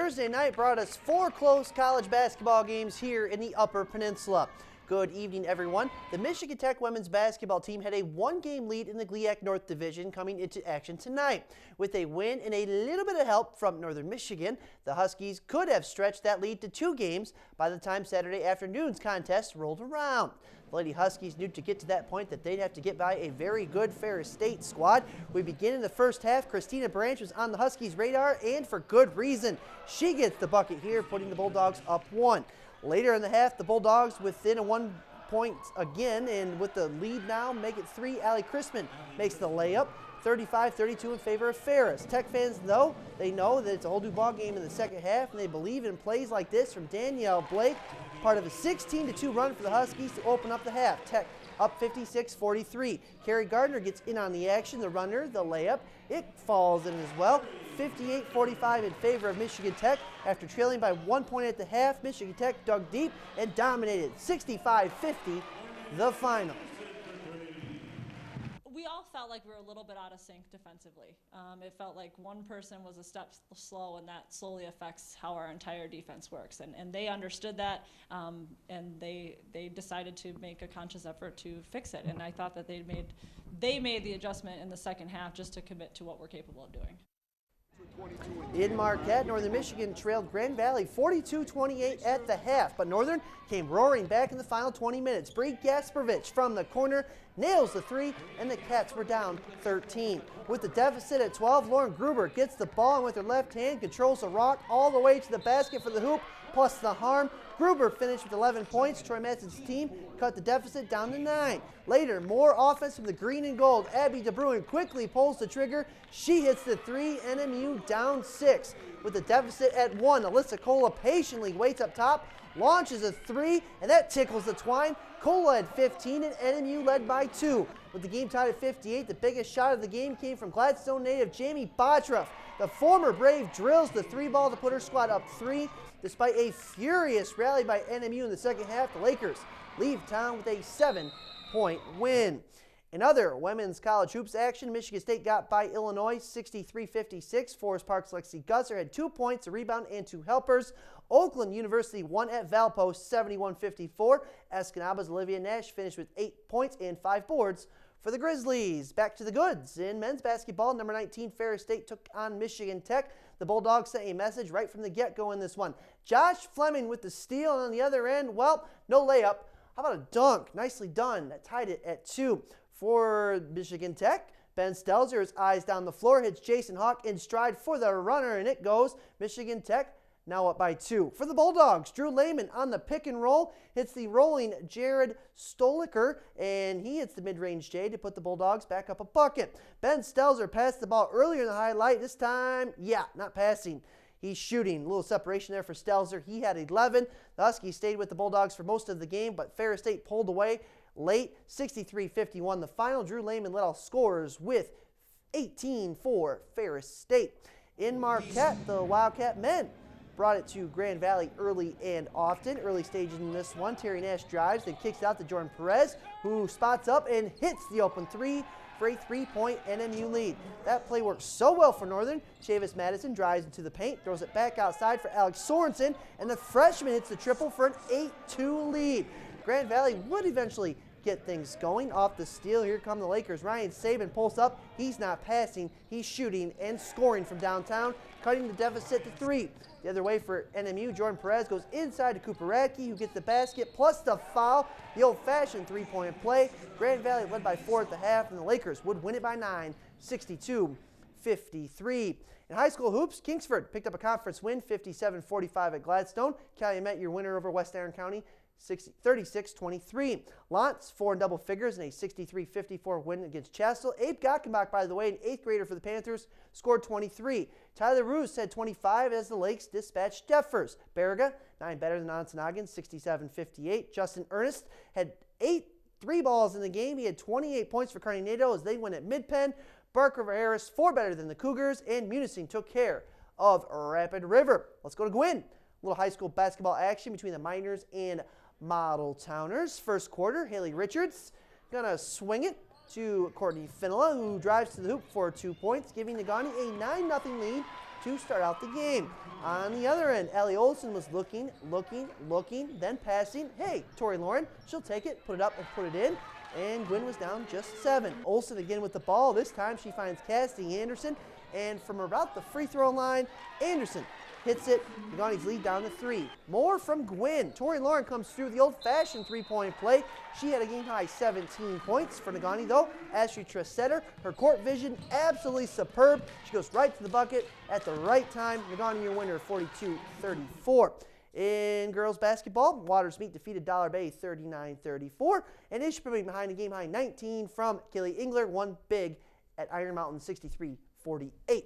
Thursday night brought us 4 close college basketball games here in the Upper Peninsula. Good evening, everyone. The Michigan Tech women's basketball team had a 1-game lead in the GLIAC North Division coming into action tonight. With a win and a little bit of help from Northern Michigan, the Huskies could have stretched that lead to 2 games by the time Saturday afternoon's contest rolled around. The Lady Huskies knew to get to that point that they'd have to get by a very good Ferris State squad. We begin in the first half. Christina Branch was on the Huskies' radar, and for good reason. She gets the bucket here, putting the Bulldogs up 1. Later in the half, the Bulldogs within a 1 point again, and with the lead now, make it 3. Allie Chrisman makes the layup, 35-32 in favor of Ferris. Tech fans, though, they know that it's a whole new ball game in the second half, and they believe in plays like this from Danielle Blake, part of a 16-2 run for the Huskies to open up the half. Tech up 56-43. Carrie Gardner gets in on the action. The runner, the layup, it falls in as well. 58-45 in favor of Michigan Tech. After trailing by 1 point at the half, Michigan Tech dug deep and dominated 65-50 the final. We all felt like we were a little bit out of sync defensively. It felt like one person was a step slow, and that slowly affects how our entire defense works. And they understood that, and they decided to make a conscious effort to fix it. And I thought that they made the adjustment in the second half just to commit to what we're capable of doing. In Marquette, Northern Michigan trailed Grand Valley 42-28 at the half, but Northern came roaring back in the final 20 minutes. Bree Gasparovich from the corner nails the 3, and the Cats were down 13. With the deficit at 12, Lauren Gruber gets the ball and with her left hand controls the rock all the way to the basket for the hoop, plus the harm. Gruber finished with 11 points. Troy Masson's team cut the deficit down to 9. Later, more offense from the green and gold. Abby DeBruin quickly pulls the trigger. She hits the 3, NMU down 6. With the deficit at 1, Alyssa Cola patiently waits up top, launches a 3, and that tickles the twine. Cola had 15 and NMU led by 2. With the game tied at 58, the biggest shot of the game came from Gladstone native Jamie Botruff. The former Brave drills the 3-ball to put her squad up 3. Despite a furious rally by NMU in the second half, the Lakers leave town with a 7-point win. In other women's college hoops action, Michigan State got by Illinois 63-56. Forest Park's Lexi Gusser had 2 points, a rebound, and 2 helpers. Oakland University won at Valpo 71-54. Escanaba's Olivia Nash finished with 8 points and 5 boards for the Grizzlies. Back to the goods. In men's basketball, number 19 Ferris State took on Michigan Tech. The Bulldogs sent a message right from the get-go in this one. Josh Fleming with the steal, and on the other end, well, no layup. How about a dunk? Nicely done. That tied it at 2. For Michigan Tech, Ben Stelzer, his eyes down the floor, hits Jason Hawk in stride for the runner, and it goes. Michigan Tech now up by 2. For the Bulldogs, Drew Lehman on the pick and roll, hits the rolling Jared Stoliker, and he hits the mid-range J to put the Bulldogs back up a bucket. Ben Stelzer passed the ball earlier in the highlight. This time, not passing. He's shooting. A little separation there for Stelzer. He had 11. The Huskies stayed with the Bulldogs for most of the game, but Ferris State pulled away late, 63-51. The final, Drew Lehman led all scorers with 18 for Ferris State. In Marquette, the Wildcat men brought it to Grand Valley early and often. Early stages in this one, Terry Nash drives, then kicks out to Jordan Perez, who spots up and hits the open 3 for a 3-point NMU lead. That play works so well for Northern. Chavis Madison drives into the paint, throws it back outside for Alex Sorensen, and the freshman hits the triple for an 8-2 lead. Grand Valley would eventually get things going off the steal. Here come the Lakers. Ryan Saban pulls up. He's not passing. He's shooting and scoring from downtown, cutting the deficit to 3. The other way for NMU, Jordan Perez goes inside to Cooper Radke, who gets the basket plus the foul. The old-fashioned 3-point play. Grand Valley led by 4 at the half, and the Lakers would win it by 9, 62-53. In high school hoops, Kingsford picked up a conference win, 57-45 at Gladstone. Calumet, your winner over West Aaron County, 36-23. Lantz, 4 in double figures in a 63-54 win against Chastel. Abe Gockenbach, by the way, an 8th grader for the Panthers, scored 23. Tyler Roos had 25 as the Lakes dispatched Defers. Baraga, 9 better than Ontonagon, 67-58. Justin Ernest had 8 3-balls in the game. He had 28 points for Kearney NATO as they win at Mid-Penn. Barker Harris, 4 better than the Cougars, and Munising took care of Rapid River. Let's go to Gwinn. A little high school basketball action between the Miners and Model Towners. First quarter, Haley Richards gonna swing it to Courtney Finola, who drives to the hoop for 2 points, giving Nagani a 9-0 lead to start out the game. On the other end, Ellie Olsen was looking, then passing. Hey, Tori Lauren, she'll take it, put it up, and put it in. And Gwynn was down just 7. Olsen again with the ball. This time she finds Cassidy Anderson. And from about the free throw line, Anderson hits it. Negauntee's lead down to 3. More from Gwynn. Tori Lauren comes through the old-fashioned three-point play. She had a game-high 17 points. For Negaunee, though, Ashley Tressetter, her court vision absolutely superb. She goes right to the bucket at the right time. Negaunee, your winner, 42-34. In girls basketball, Waters Meet defeated Dollar Bay 39-34. And Ishpeming behind a game-high 19 from Kelly Engler, won big at Iron Mountain 63-48.